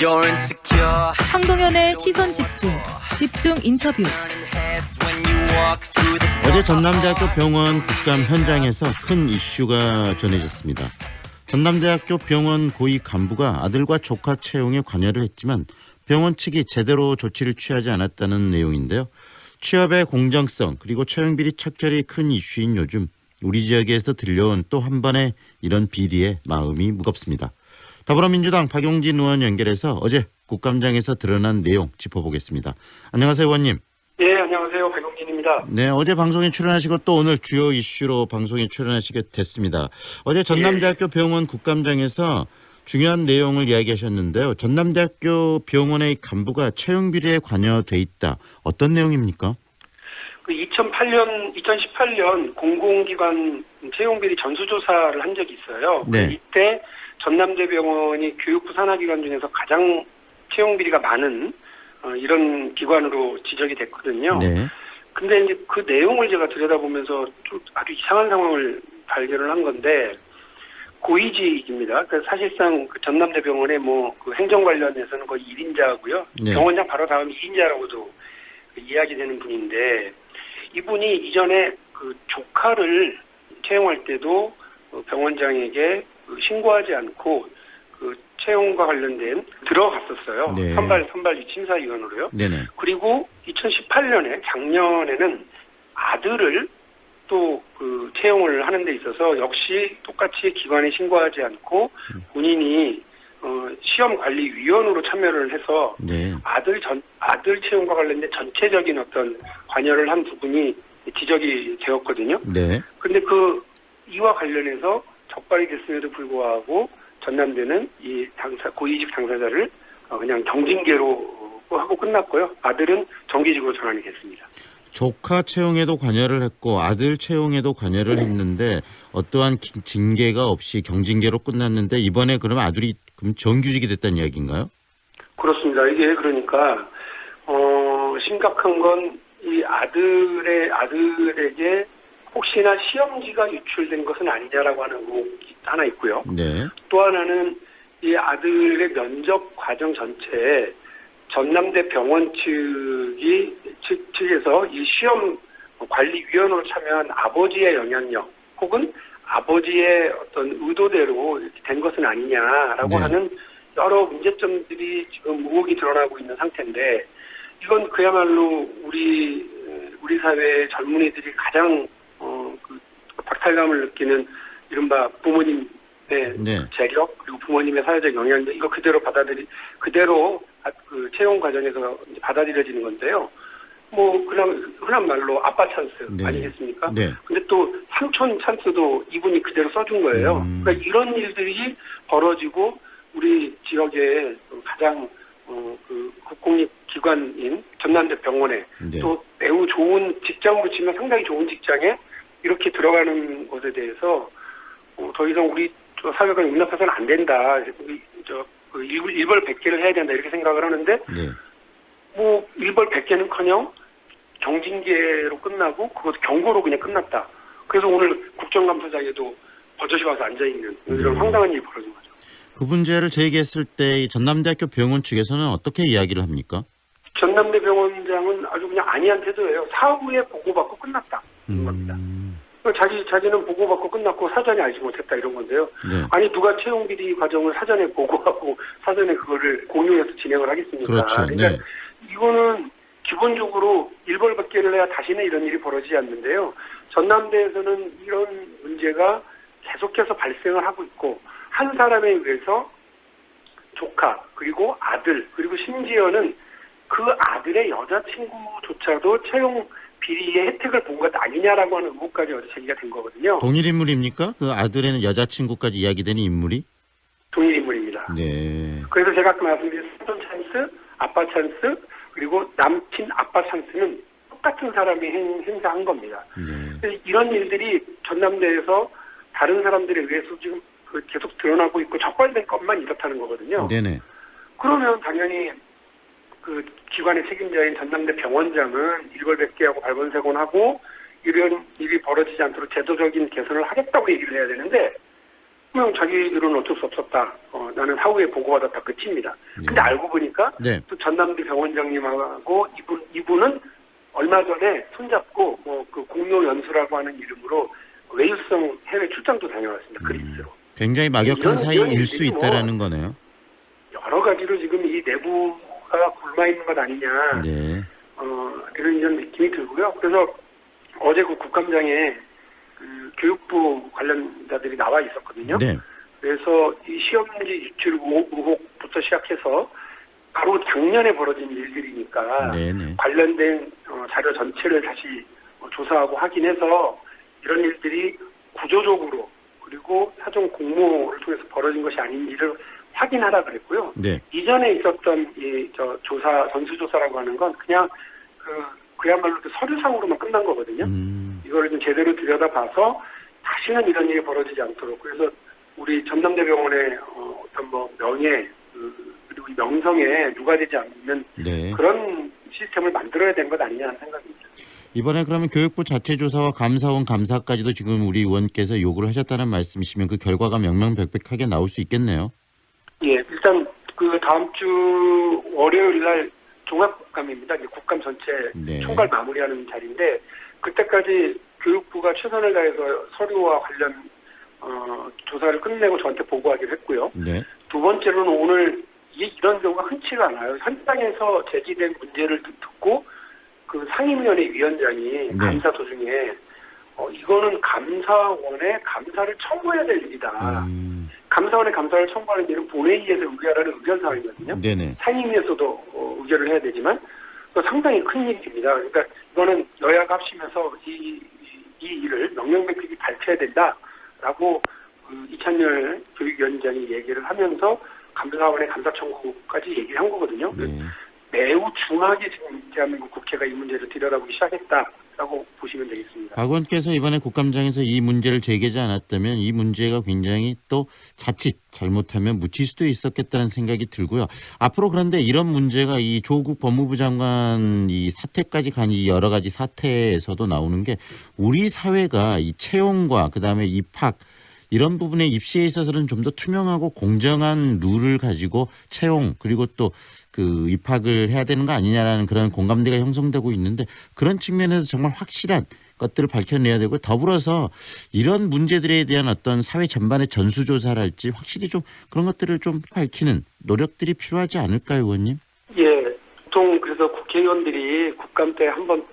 You're insecure. 황동현의 시선 집중, 집중 인터뷰. 어제 전남대학교 병원 국감 현장에서 큰 이슈가 전해졌습니다. 전남대학교 병원 고위 간부가 아들과 조카 채용에 관여를 했지만 병원 측이 제대로 조치를 취하지 않았다는 내용인데요. 취업의 공정성 그리고 채용비리 척결이 큰 이슈인 요즘 우리 지역에서 들려온 또 한 번의 이런 비리에 마음이 무겁습니다. 더불어민주당 박용진 의원 연결해서 어제 국감장에서 드러난 내용 짚어보겠습니다. 안녕하세요, 의원님. 네, 안녕하세요. 박용진입니다. 네, 어제 방송에 출연하시고 또 오늘 주요 이슈로 방송에 출연하시게 됐습니다. 어제 전남대학교 병원 국감장에서 중요한 내용을 이야기하셨는데요. 전남대학교 병원의 간부가 채용비리에 관여돼 있다. 어떤 내용입니까? 2018년 공공기관 채용비리 전수조사를 한 적이 있어요. 네. 이때 전남대병원이 교육부 산하기관 중에서 가장 채용비리가 많은 이런 기관으로 지적이 됐거든요. 네. 근데 이제 그 내용을 제가 들여다보면서 좀 아주 이상한 상황을 발견을 한 건데, 고위직입니다. 그러니까 사실상 그 전남대병원의 그 행정 관련해서는 거의 1인자고요. 네. 병원장 바로 다음 2인자라고도 이야기되는 분인데, 이분이 이전에 그 조카를 채용할 때도 병원장에게 신고하지 않고 그 채용과 관련된 들어갔었어요. 네. 선발 심사위원으로요. 네네. 그리고 2018년에 작년에는 아들을 또 그 채용을 하는 데 있어서 역시 똑같이 기관에 신고하지 않고 본인이 시험관리위원으로 참여를 해서 네. 아들 채용과 관련된 전체적인 어떤 관여를 한 부분이 지적이 되었거든요. 네. 근데 이와 관련해서 적발이 됐음에도 불구하고 전남대는 이 고위직 당사자를 그냥 경징계로 하고 끝났고요. 아들은 정규직으로 전환이 됐습니다. 조카 채용에도 관여를 했고 아들 채용에도 관여를 했는데 어떠한 징계가 없이 경징계로 끝났는데 이번에 그러면 아들이 그럼 정규직이 됐다는 이야기인가요? 그렇습니다. 이게 그러니까 심각한 건 이 아들에게 혹시나 시험지가 유출된 것은 아니냐라고 하는 의혹이 하나 있고요. 네. 또 하나는 이 아들의 면접 과정 전체에 전남대 병원 측에서 이 시험 관리위원으로 참여한 아버지의 영향력 혹은 아버지의 어떤 의도대로 이렇게 된 것은 아니냐라고 네. 하는 여러 문제점들이 지금 의혹이 드러나고 있는 상태인데, 이건 그야말로 우리 사회의 젊은이들이 가장 그 박탈감을 느끼는 이른바 부모님의 네. 재력 그리고 부모님의 사회적 영향력, 이거 그대로 그 채용 과정에서 이제 받아들여지는 건데요. 그냥 흔한 말로 아빠 찬스 네. 아니겠습니까? 네. 근데 또 삼촌 찬스도 이분이 그대로 써준 거예요. 그러니까 이런 일들이 벌어지고 우리 지역의 가장 그 국공립기관인 전남대 병원에 네. 또 매우 좋은 직장으로 치면 상당히 좋은 직장에 이렇게 들어가는 것에 대해서 더 이상 우리 사회가 용납해서는 안 된다. 일벌백계를 해야 된다 이렇게 생각을 하는데, 네. 일벌백계는커녕 경징계로 끝나고 그것도 경고로 그냥 끝났다. 그래서 오늘 국정감사장에도 버젓이 와서 앉아있는 이런 네. 황당한 일이 벌어진 거죠. 그 문제를 제기했을 때 이 전남대학교 병원 측에서는 어떻게 이야기를 합니까? 전남대 병원장은 아주 그냥 안이한 태도예요. 사후에 보고받고 끝났다 이런 겁니다. 자기는 보고받고 끝났고 사전에 알지 못했다 이런 건데요. 네. 아니 누가 채용비리 과정을 사전에 보고하고 사전에 그거를 공유해서 진행을 하겠습니까? 그렇죠. 그러니까 네. 이거는 기본적으로 일벌백계를 해야 다시는 이런 일이 벌어지지 않는데요. 전남대에서는 이런 문제가 계속해서 발생을 하고 있고, 한 사람에 의해서 조카 그리고 아들 그리고 심지어는 그 아들의 여자친구조차도 채용 비리의 혜택을 본 것 아니냐라고 하는 의혹까지 어제 제기가 된 거거든요. 동일 인물입니까? 그 아들에는 여자친구까지 이야기되는 인물이? 동일 인물입니다. 네. 그래서 제가 아까 말씀드린 삼촌 찬스, 아빠 찬스, 그리고 남친 아빠 찬스는 똑같은 사람이 행사한 겁니다. 네. 이런 일들이 전남대에서 다른 사람들에 의해서 지금 계속 드러나고 있고 적발된 것만 이렇다는 거거든요. 네네. 그러면 당연히 그 기관의 책임자인 전남대 병원장은 일벌백계하고 발본색원하고 이런 일이 벌어지지 않도록 제도적인 개선을 하겠다고 얘기를 해야 되는데, 그냥 자기들은 어쩔 수 없었다. 나는 사후에 보고받았다. 끝입니다. 근데 알고 보니까 네. 또 전남대 병원장님하고 이분은 얼마 전에 손잡고 그 공로 연수라고 하는 이름으로 외유성 해외 출장도 다녀왔습니다. 그리스로. 굉장히 막역한 이런 사이일 수 일들이 있다라는 거네요. 여러 가지로 지금 이 내부가 굶어 있는 것 아니냐. 네. 이런 느낌이 들고요. 그래서 어제 그 국감장에 그 교육부 관련자들이 나와 있었거든요. 네. 그래서 이 시험지 유출 의혹부터 시작해서 바로 작년에 벌어진 일들이니까 네네. 관련된 자료 전체를 다시 조사하고 확인해서 이런 일들이 구조적으로 그리고 사전 공모를 통해서 벌어진 것이 아닌지를 확인하라 그랬고요. 네. 이전에 있었던 조사 전수조사라고 하는 건 그냥 그야말로 서류상으로만 끝난 거거든요. 이거를 좀 제대로 들여다봐서 다시는 이런 일이 벌어지지 않도록 그래서 우리 전남대병원의 어떤 명예 그리고 이 명성에 누가되지 않는 네. 그런 시스템을 만들어야 되는 것 아니냐는 생각입니다. 이번에 그러면 교육부 자체 조사와 감사원 감사까지도 지금 우리 의원께서 요구를 하셨다는 말씀이시면 그 결과가 명명백백하게 나올 수 있겠네요. 예, 일단 그 다음 주 월요일 날 종합국감입니다. 이제 국감 전체 네. 총괄 마무리하는 자리인데 그때까지 교육부가 최선을 다해서 서류와 관련 조사를 끝내고 저한테 보고하기로 했고요. 네. 두 번째로는 오늘 이런 경우가 흔치가 않아요. 현장에서 제기된 문제를 듣고 그 상임위원회 위원장이 네. 감사 도중에 이거는 감사원에 감사를 청구해야 될 일이다. 감사원에 감사를 청구하는 일은 본회의에서 의결하는 의견 사항이거든요. 네네. 상임위에서도 의결을 해야 되지만 상당히 큰 일입니다. 그러니까 이거는 여야가 합치면서 이 일을 명명백백히 밝혀야 된다라고 이찬열 교육위원장이 얘기를 하면서 감사원의 감사 청구까지 얘기를 한 거거든요. 네. 매우 중하게 지금 대한민국 국회가 이 문제를 들여다보기 시작했다라고 보시면 되겠습니다. 박 의원께서 이번에 국감장에서 이 문제를 제기하지 않았다면 이 문제가 굉장히 또 자칫 잘못하면 묻힐 수도 있었겠다는 생각이 들고요. 앞으로 그런데 이런 문제가 이 조국 법무부 장관 이 사태까지 간 이 여러 가지 사태에서도 나오는 게 우리 사회가 이 채용과 그다음에 입학 이런 부분에 입시에 있어서는 좀 더 투명하고 공정한 룰을 가지고 채용 그리고 또 그 입학을 해야 되는 거 아니냐라는 그런 공감대가 형성되고 있는데 그런 측면에서 정말 확실한 것들을 밝혀내야 되고 더불어서 이런 문제들에 대한 어떤 사회 전반의 전수조사랄지 확실히 좀 그런 것들을 좀 밝히는 노력들이 필요하지 않을까요, 의원님? 예, 보통 그래서 국회의원들이 국감 때 한번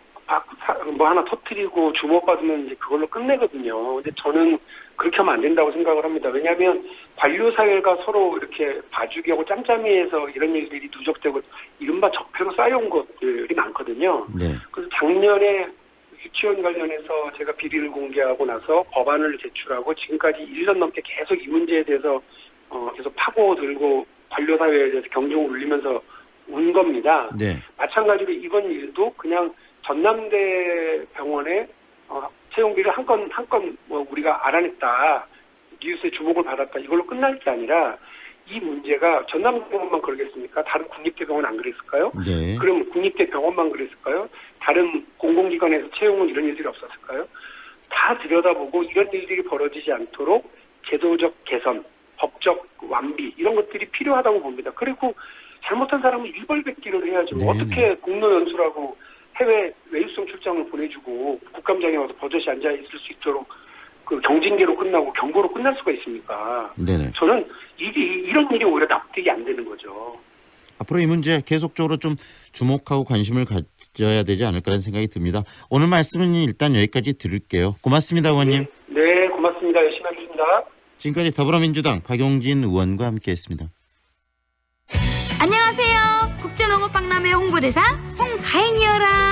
뭐 하나 터뜨리고 주목받으면 이제 그걸로 끝내거든요. 근데 저는 그렇게 하면 안 된다고 생각을 합니다. 왜냐하면 관료사회가 서로 이렇게 봐주기하고 짬짬이해서 이런 일들이 누적되고 이른바 적폐로 쌓여온 것들이 많거든요. 네. 그래서 작년에 유치원 관련해서 제가 비리를 공개하고 나서 법안을 제출하고 지금까지 1년 넘게 계속 이 문제에 대해서 계속 파고들고 관료사회에 대해서 경종을 울리면서 온 겁니다. 네. 마찬가지로 이번 일도 그냥 전남대 병원에 채용비를 한 건 우리가 알아냈다. 뉴스에 주목을 받았다. 이걸로 끝날 게 아니라 이 문제가 전남대병원만 그러겠습니까? 다른 국립대병원 안 그랬을까요? 네. 그럼 국립대병원만 그랬을까요? 다른 공공기관에서 채용은 이런 일들이 없었을까요? 다 들여다보고 이런 일들이 벌어지지 않도록 제도적 개선, 법적 완비 이런 것들이 필요하다고 봅니다. 그리고 잘못한 사람은 일벌백기를 해야죠. 네. 어떻게 공로연수라고 해외 외유성 출장을 보내주고 국감장에 와서 버젓이 앉아 있을 수 있도록 그 경징계로 끝나고 경고로 끝날 수가 있습니까? 네네. 저는 이런 일이 오히려 납득이 안 되는 거죠. 앞으로 이 문제 계속적으로 좀 주목하고 관심을 가져야 되지 않을까라는 생각이 듭니다. 오늘 말씀은 일단 여기까지 들을게요. 고맙습니다, 의원님. 네, 고맙습니다. 열심히 하겠습니다. 지금까지 더불어민주당 박용진 의원과 함께했습니다. 안녕하세요. 국제농업박람회 홍보대사 송가인이어라.